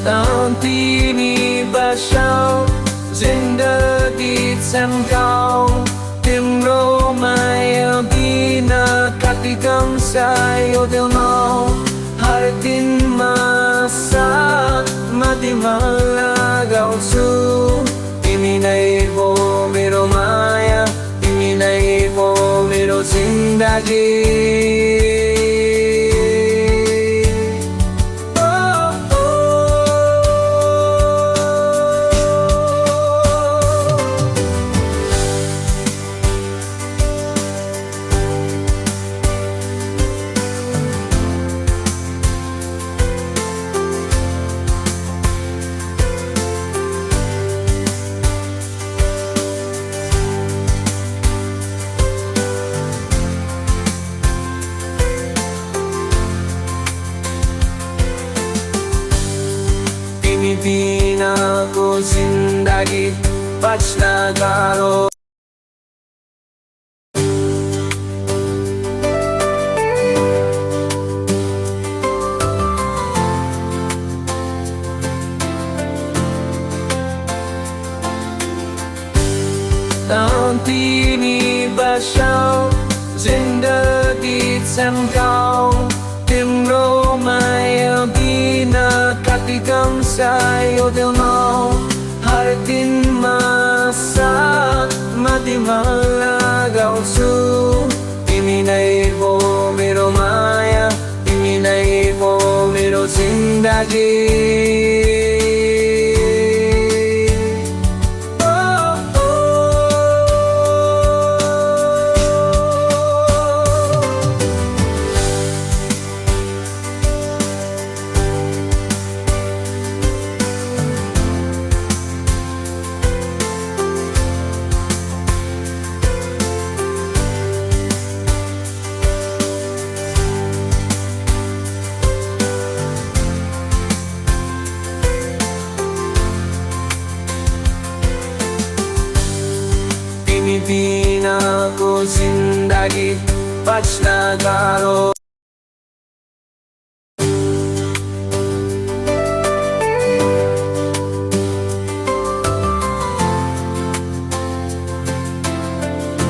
तिमी बसाऊ जिन्दगी छन्काऊ तिम्रो माया बिना कति गम्सा यो दिलमा हर दिनमा साथमा तिमीलाई लगाउँछु तिमी नै हो मेरो माया तिमी नै हो मेरो जिन्दगी तिमी बिनाको जिन्दगी बाँच्न गाह्रो तिमी बसाऊ जिन्दगी छन्काऊ तिम्रो माया बिना कति गम्सा यो दिलमा हर दिनमा साथमा तिमीलाई लगाउँछु तिमी नै हो मेरो माया तिमी नै हो मेरो जिन्दगी तिमी बिनाको जिन्दगी बाँच्न गाह्रो